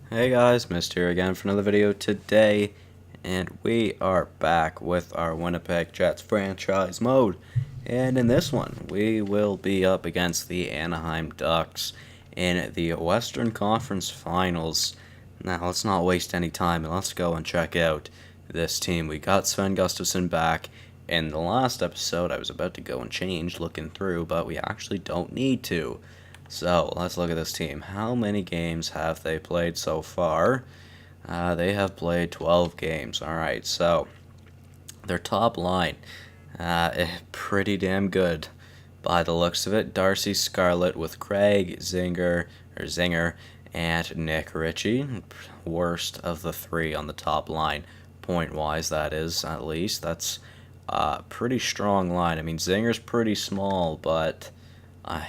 Hey guys, Mist here again for another video today, and we are back with our Winnipeg Jets franchise mode. And in this one, we will be up against the Anaheim Ducks in the Western Conference Finals. Now, let's not waste any time and let's go and check out this team. We got Sven Gustafsson back. In the last episode, I was about to go and change looking through, but we actually don't need to. So, let's look at this team. How many games have they played so far? They have played 12 games. Alright, so their top line, pretty damn good by the looks of it. Darcy Scarlett with Craig, Zinger, and Nick Ritchie. Worst of the three on the top line, point-wise, that is, at least. That's a pretty strong line. I mean, Zinger's pretty small, but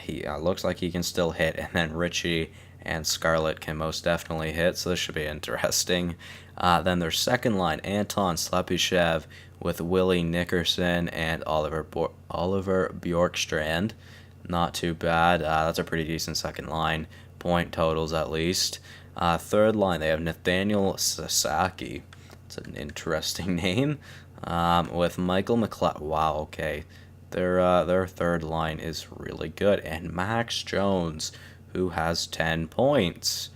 he looks like he can still hit, and then Ritchie and Scarlett can most definitely hit, so this should be interesting. Then their second line, Anton Slepyshev with Willie Nickerson and Oliver Bjorkstrand. Not too bad. That's a pretty decent second line, point totals at least. Third line, they have Nathaniel Sasaki. It's an interesting name. With Michael McLeod. Wow, okay. Their third line is really good. And Max Jones, who has 10 points.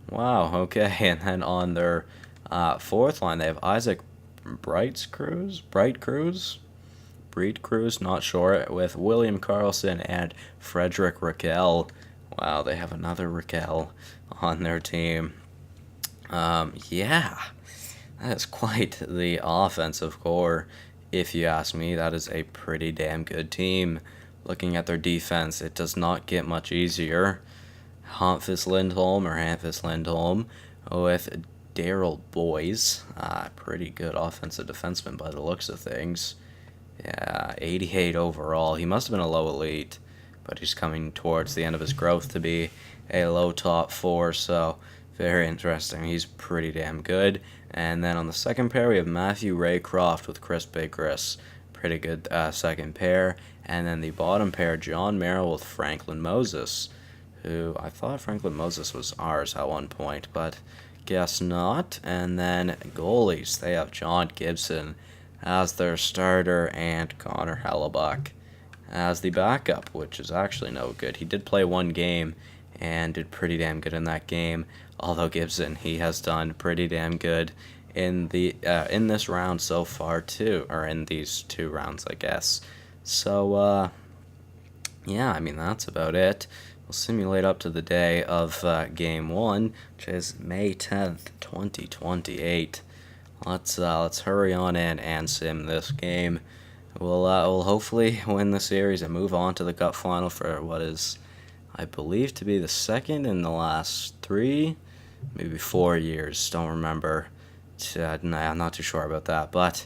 Wow, okay. And then on their fourth line, they have Isaac Bright Cruz, not sure, with William Carlson and Frederick Raquel. Wow, they have another Raquel on their team. Yeah, that is quite the offensive core. If you ask me, that is a pretty damn good team. Looking at their defense, it does not get much easier. Hampus Lindholm with Daryl Boyes. Pretty good offensive defenseman by the looks of things. Yeah, 88 overall. He must have been a low elite, but he's coming towards the end of his growth to be a low top four, so very interesting. He's pretty damn good. And then on the second pair, we have Matthew Raycroft with Chris Bigris. Pretty good second pair. And then the bottom pair, John Merrill with Franklin Moses, who I thought Franklin Moses was ours at one point, but guess not. And then goalies, they have John Gibson as their starter and Connor Hellebuck as the backup, which is actually no good. He did play one game and did pretty damn good in that game. Although Gibson, he has done pretty damn good in this round so far too, or in these two rounds, I guess. So yeah, I mean that's about it. We'll simulate up to the day of Game 1, which is May 10th, 2028. Let's hurry on in and sim this game. We'll hopefully win the series and move on to the Cup final for what is, I believe, to be the second in the last 3, maybe 4 years. Don't remember. Nah, I'm not too sure about that, but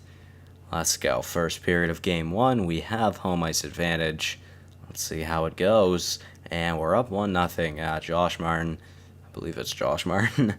let's go. First period of Game 1, we have home ice advantage. Let's see how it goes. And we're up 1-0. Josh Martin, I believe it's Josh Martin,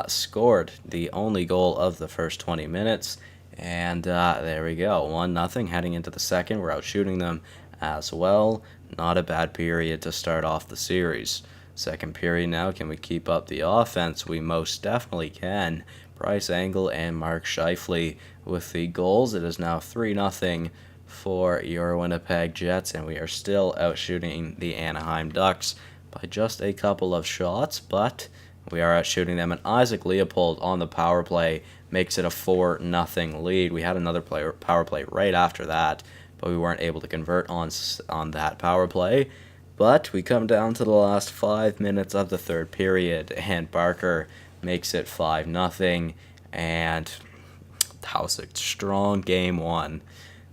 scored the only goal of the first 20 minutes. And there we go, 1-0 heading into the second. We're out shooting them as well. Not a bad period to start off the series. Second period now, can we keep up the offense? We most definitely can. Bryce Angle and Mark Scheifele with the goals. It is now 3-0 for your Winnipeg Jets, and we are still outshooting the Anaheim Ducks by just a couple of shots, but we are outshooting them. And Isaac Leopold on the power play makes it a 4-0 lead. We had another power play right after that, but we weren't able to convert on that power play. But we come down to the last 5 minutes of the third period, and Barker makes it 5-0, and that was a strong Game 1.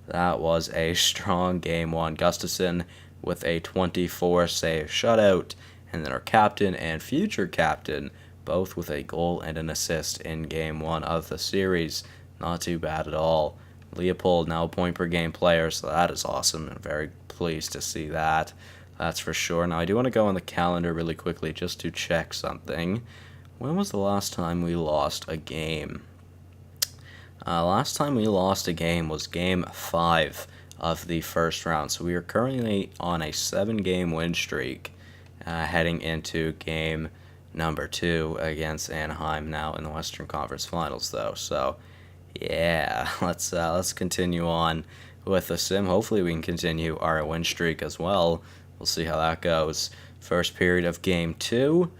That was a strong Game 1. Gustafsson with a 24-save shutout, and then our captain and future captain both with a goal and an assist in Game 1 of the series. Not too bad at all. Leopold now a point-per-game player, so that is awesome. I'm very pleased to see that. That's for sure. Now, I do want to go on the calendar really quickly just to check something. When was the last time we lost a game? Last time we lost a game was Game 5 of the first round. So we are currently on a 7-game win streak heading into Game number 2 against Anaheim now in the Western Conference Finals, though. So, yeah, let's continue on with the sim. Hopefully, we can continue our win streak as well. We'll see how that goes. First period of Game 2.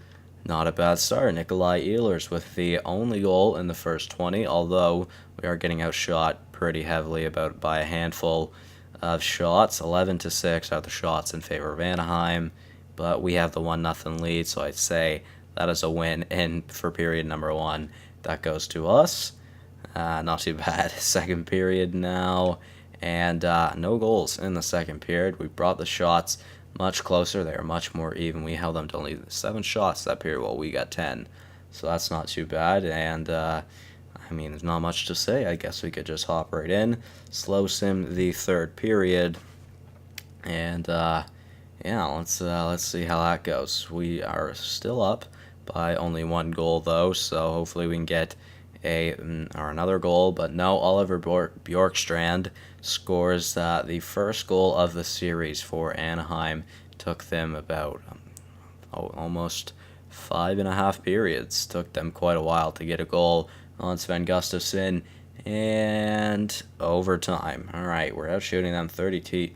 Not a bad start. Nikolai Ehlers with the only goal in the first 20, although we are getting outshot pretty heavily by a handful of shots. 11-6 are the shots in favor of Anaheim, but we have the 1-0 lead, so I'd say that is a win for period number 1. That goes to us. Not too bad. Second period now, and no goals in the second period. We brought the shots much closer. They are much more even. We held them to only 7 shots that period, while we got 10. So that's not too bad. And, there's not much to say. I guess we could just hop right in. Slow sim the third period. And, let's see how that goes. We are still up by only 1 goal, though. So hopefully we can get another goal. But no, Oliver Bjorkstrand scores the first goal of the series for Anaheim. Took them about almost 5.5 periods. Took them quite a while to get a goal on Sven Gustafsson, and overtime. All right, we're out shooting them 32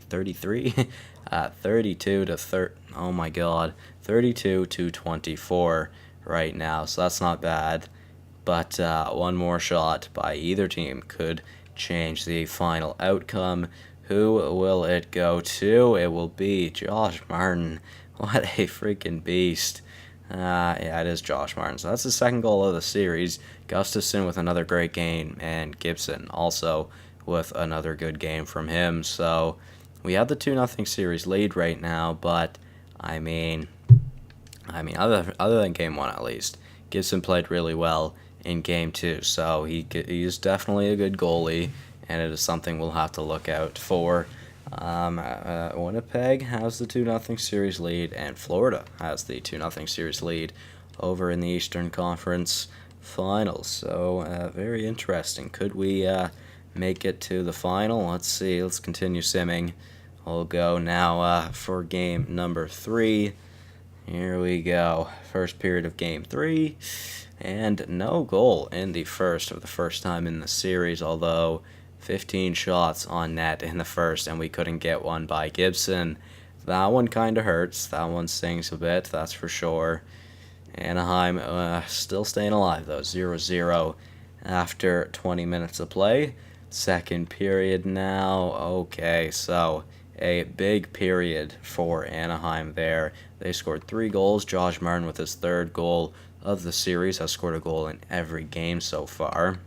to 24 right now. So that's not bad. But one more shot by either team could change the final outcome. Who will it go to? It will be Josh Martin. What a freaking beast. It is Josh Martin. So that's the second goal of the series. Gustafsson with another great game, and Gibson also with another good game from him. So we have the 2-0 series lead right now, but other than game 1 at least, Gibson played really well in game 2, so he's definitely a good goalie, and it is something we'll have to look out for. Winnipeg has the 2-0 series lead, and Florida has the 2-0 series lead over in the Eastern Conference Finals. So very interesting. Could we make it to the final? Let's see. Let's continue simming. We'll go now for game number 3. Here we go. First period of game 3. And no goal in the first time in the series, although 15 shots on net in the first, and we couldn't get one by Gibson. That one kind of hurts. That one stings a bit, that's for sure. Anaheim still staying alive, though. 0-0 after 20 minutes of play. Second period now. Okay, so a big period for Anaheim there. They scored 3 goals. Josh Martin with his 3rd goal of the series has scored a goal in every game so far.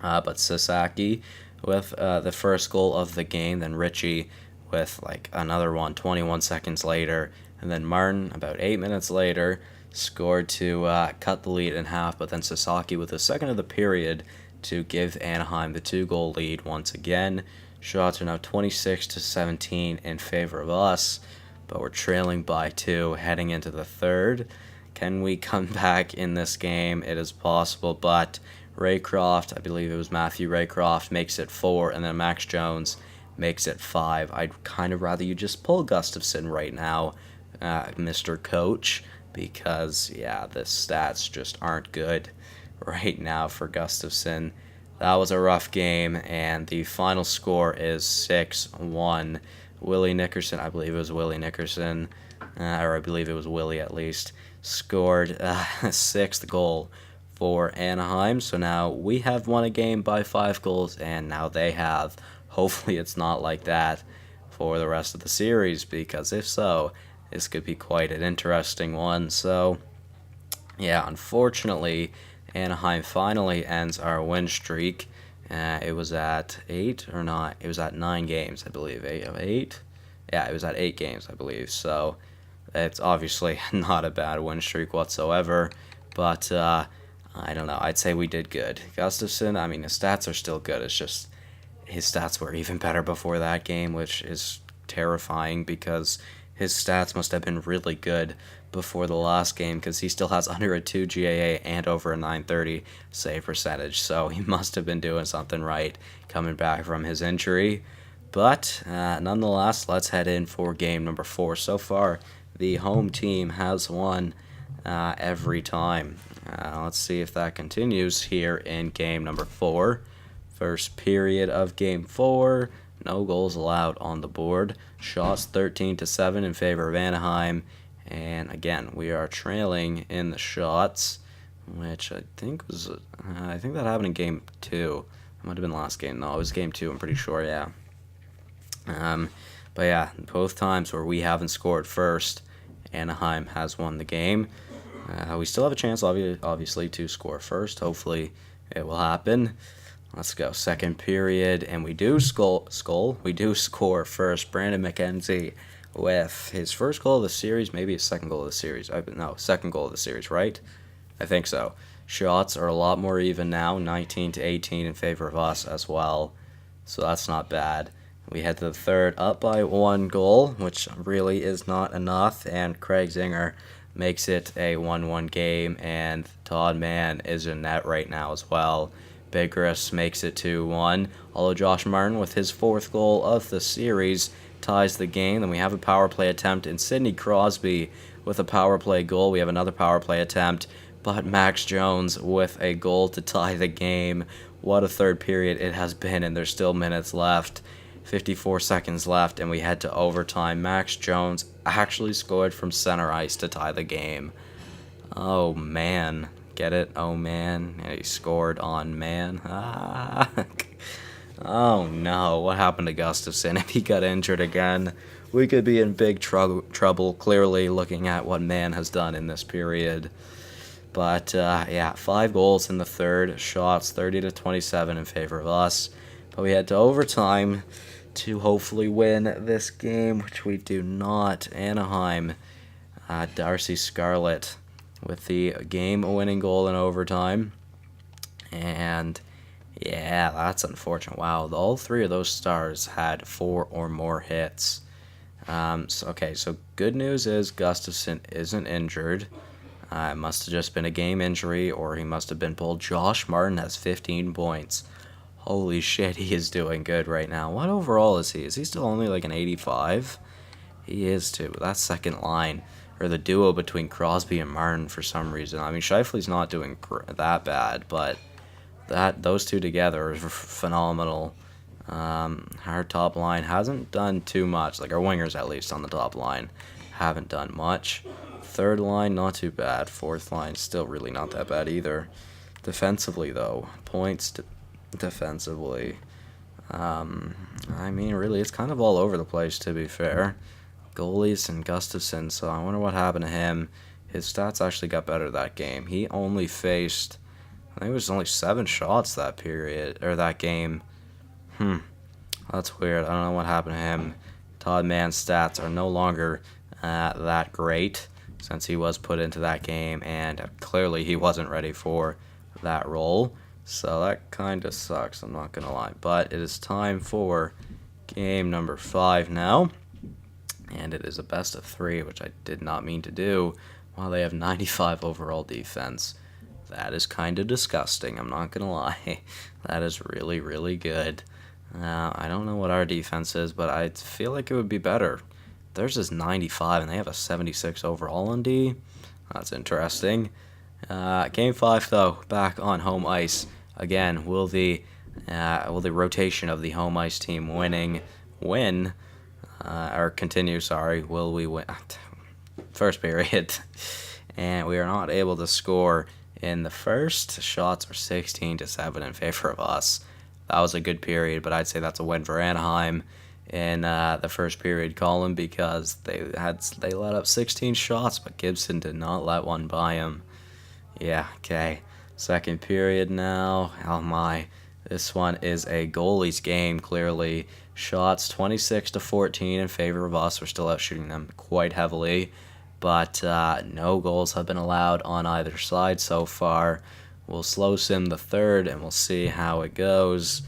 But Sasaki with the first goal of the game, then Ritchie with another one 21 seconds later, and then Martin about 8 minutes later scored to cut the lead in half, but then Sasaki with the second of the period to give Anaheim the 2-goal lead once again. Shots are now 26-17 in favor of us, but we're trailing by 2 heading into the third. Can we come back in this game? It is possible, but Raycroft, I believe it was Matthew Raycroft, makes it 4, and then Max Jones makes it 5. I'd kind of rather you just pull Gustafsson right now, Mr. Coach, because, the stats just aren't good right now for Gustafsson. That was a rough game, and the final score is 6-1. Willie Nickerson, I believe it was Willie Nickerson, or I believe it was Willie at least, scored a 6th goal for Anaheim. So now we have won a game by 5 goals, and now they have. Hopefully it's not like that for the rest of the series, because if so, this could be quite an interesting one. So, unfortunately, Anaheim finally ends our win streak. It was at 8 or not? It was at 9 games, I believe. 8? Yeah, it was at 8 games, I believe. So it's obviously not a bad win streak whatsoever. But I don't know. I'd say we did good. Gustafsson, his stats are still good. It's just his stats were even better before that game, which is terrifying because his stats must have been really good before the last game, because he still has under a 2 GAA and over a 930 save percentage, so he must have been doing something right coming back from his injury. But nonetheless, let's head in for game number 4. So far, the home team has won every time. Let's see if that continues here in game number 4. First period of game 4. No goals allowed on the board. Shots 13-7 in favor of Anaheim. And again, we are trailing in the shots, which I think was, I think that happened in game 2. It might have been last game. No, it was game 2, I'm pretty sure, yeah. But yeah, both times where we haven't scored first, Anaheim has won the game. We still have a chance, obviously, to score first. Hopefully it will happen. Let's go. Second period, and we do we do score first. Brandon McKenzie with his first goal of the series, maybe his second goal of the series. No, second goal of the series, right? I think so. Shots are a lot more even now, 19-18 in favor of us as well. So that's not bad. We head to the third, up by 1 goal, which really is not enough, and Craig Zinger makes it a 1-1 game, and Todd Mann is in net right now as well. Bigris makes it 2-1, although Josh Martin, with his 4th goal of the series, ties the game. Then we have a power play attempt, and Sidney Crosby with a power play goal. We have another power play attempt, but Max Jones with a goal to tie the game. What a third period it has been, and there's still minutes left. 54 seconds left, and we head to overtime. Max Jones actually scored from center ice to tie the game. Oh, man. Get it? Oh, man. And he scored on man. Oh, no. What happened to Gustafsson? If he got injured again, we could be in big trouble, clearly, looking at what man has done in this period. But, yeah, 5 goals in the third. Shots 30-27 in favor of us. But we head to overtime to hopefully win this game, which we do not. Anaheim, Darcy Scarlett with the game-winning goal in overtime. And, yeah, that's unfortunate. Wow, all 3 of those stars had 4 or more hits. So good news is Gustafsson isn't injured. It must have just been a game injury, or he must have been pulled. Josh Martin has 15 points. Holy shit, he is doing good right now. What overall is he? Is he still only like an 85? He is too. That second line, or the duo between Crosby and Martin for some reason. I mean, Scheifele's not doing that bad, but those two together are phenomenal. Our top line hasn't done too much. Like our wingers, at least, on the top line haven't done much. Third line, not too bad. Fourth line, still really not that bad either. Defensively, though, points defensively. I mean, really, it's kind of all over the place, to be fair. Goalies and Gustafsson, so I wonder what happened to him. His stats actually got better that game. He only faced, I think it was only 7 shots that period, or that game. That's weird. I don't know what happened to him. Todd Mann's stats are no longer that great since he was put into that game, and clearly he wasn't ready for that role. So that kind of sucks, I'm not going to lie. But it is time for game number 5 now. And it is a best of 3, which I did not mean to do, while they have 95 overall defense. That is kind of disgusting, I'm not going to lie. That is really, really good. I don't know what our defense is, but I feel like it would be better. Theirs is 95, and they have a 76 overall on D. That's interesting. Game 5, though, back on home ice. Again, will the rotation of the home ice team win, or continue, sorry, will we win? First period. And we are not able to score in the first. Shots are 16-7 in favor of us. That was a good period, but I'd say that's a win for Anaheim in the first period column because they let up 16 shots, but Gibson did not let one by him. Yeah, okay. Second period now. Oh my. This one is a goalie's game, clearly. Shots 26-14 in favor of us. We're still out shooting them quite heavily. But no goals have been allowed on either side so far. We'll slow sim the third, and we'll see how it goes.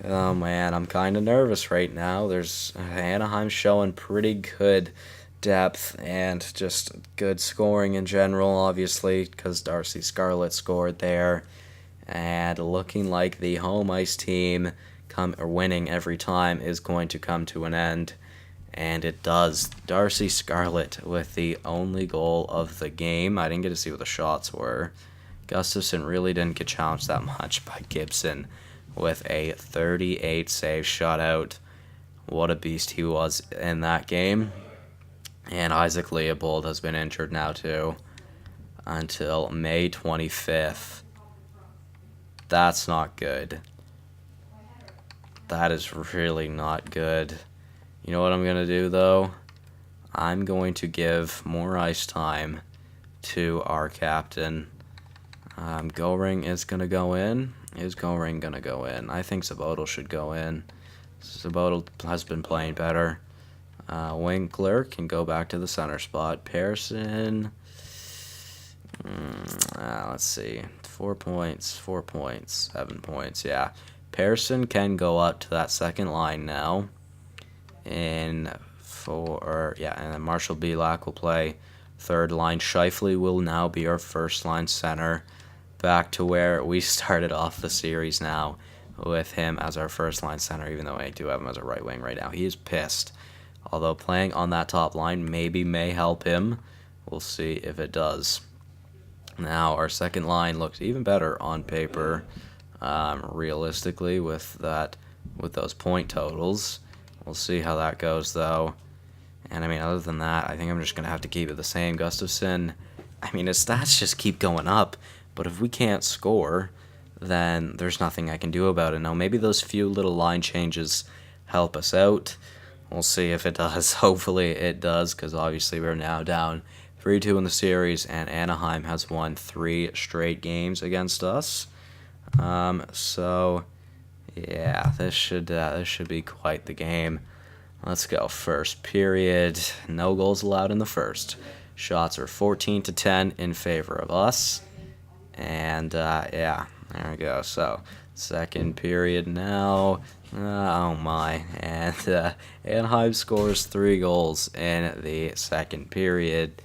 Oh man, I'm kind of nervous right now. There's Anaheim showing pretty good depth and just good scoring in general, obviously, because Darcy Scarlett scored there. And looking like the home ice team winning every time is going to come to an end. And it does. Darcy Scarlett with the only goal of the game. I didn't get to see what the shots were. Gustafsson really didn't get challenged that much by Gibson with a 38 save shutout. What a beast he was in that game. And Isaac Leopold has been injured now too until May 25th. That's not good. That is really not good. You know what I'm going to do, though? I'm going to give more ice time to our captain. Goring is going to go in. Is Goring going to go in? I think Sabotal should go in. Sabotal has been playing better. Winkler can go back to the center spot. Pearson, let's see. 4 points, 7 points, yeah. Pearson can go up to that second line now. And then Marshall Belak will play third line. Scheifele will now be our first line center. Back to where we started off the series now with him as our first line center, even though I do have him as a right wing right now. He is pissed. Although playing on that top line may help him. We'll see if it does. Now our second line looks even better on paper, realistically with those point totals. We'll see how that goes, though. And, I mean, other than that, I think I'm just going to have to keep it the same. Gustafsson, I mean, his stats just keep going up. But if we can't score, then there's nothing I can do about it. Now, maybe those few little line changes help us out. We'll see if it does. Hopefully it does, because obviously we're now down 3-2 in the series, and Anaheim has won 3 straight games against us. So... yeah, this should be quite the game. Let's go. First period. No goals allowed in the first. Shots are 14-10 in favor of us. And, yeah, there we go. So, second period now. Oh, my. And Anaheim scores 3 goals in the second period.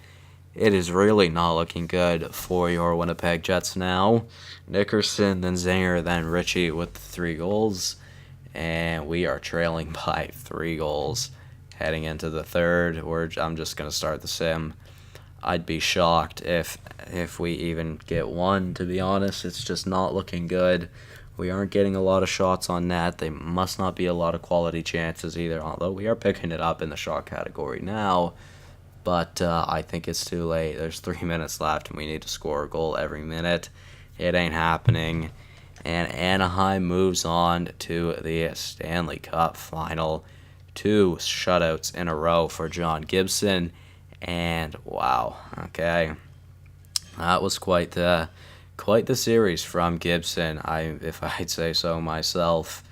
It is really not looking good for your Winnipeg Jets now. Nickerson, then Zinger, then Ritchie with the 3 goals. And we are trailing by 3 goals heading into the third. I'm just going to start the sim. I'd be shocked if we even get one, to be honest. It's just not looking good. We aren't getting a lot of shots on net. They must not be a lot of quality chances either, although we are picking it up in the shot category now. But I think it's too late. There's 3 minutes left, and we need to score a goal every minute. It ain't happening. And Anaheim moves on to the Stanley Cup final. 2 shutouts in a row for John Gibson. And wow, okay. That was quite the series from Gibson, if I'd say so myself.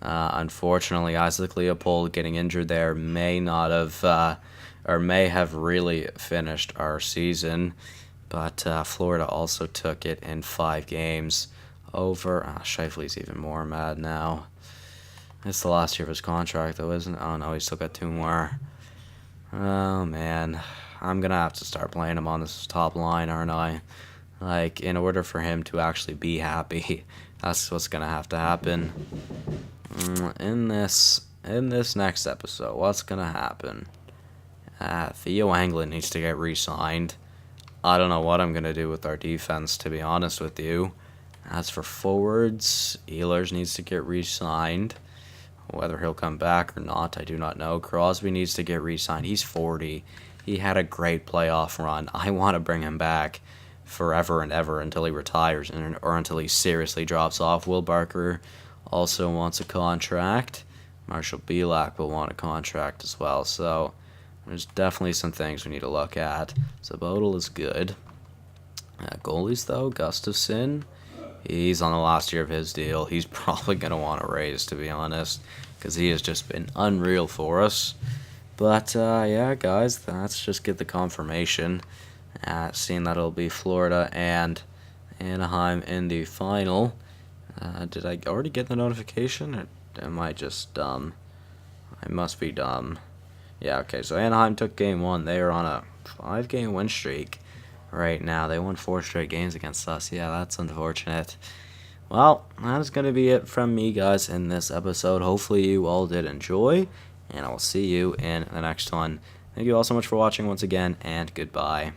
Unfortunately, Isaac Leopold getting injured there may have really finished our season, but Florida also took it in 5 games over. Scheifele's even more mad now. It's the last year of his contract, though, isn't it? Oh, no, he's still got 2 more. Oh, man. I'm going to have to start playing him on this top line, aren't I? Like, in order for him to actually be happy, that's what's going to have to happen. In this next episode, what's going to happen? Theo Anglin needs to get re-signed. I don't know what I'm going to do with our defense, to be honest with you. As for forwards, Ehlers needs to get re-signed. Whether he'll come back or not, I do not know. Crosby needs to get re-signed. He's 40. He had a great playoff run. I want to bring him back forever and ever until he retires or until he seriously drops off. Will Barker also wants a contract. Marshall Belak will want a contract as well. So there's definitely some things we need to look at. Sabotal is good. Goalies, though, Gustafsson, he's on the last year of his deal. He's probably going to want a raise, to be honest, because he has just been unreal for us. But, yeah, guys, let's just get the confirmation. Seeing that it'll be Florida and Anaheim in the final. Did I already get the notification, or am I just dumb? I must be dumb. Yeah, okay, so Anaheim took game 1. They are on a 5-game win streak right now. They won 4 straight games against us. Yeah, that's unfortunate. Well, that is going to be it from me, guys, in this episode. Hopefully you all did enjoy, and I will see you in the next one. Thank you all so much for watching once again, and goodbye.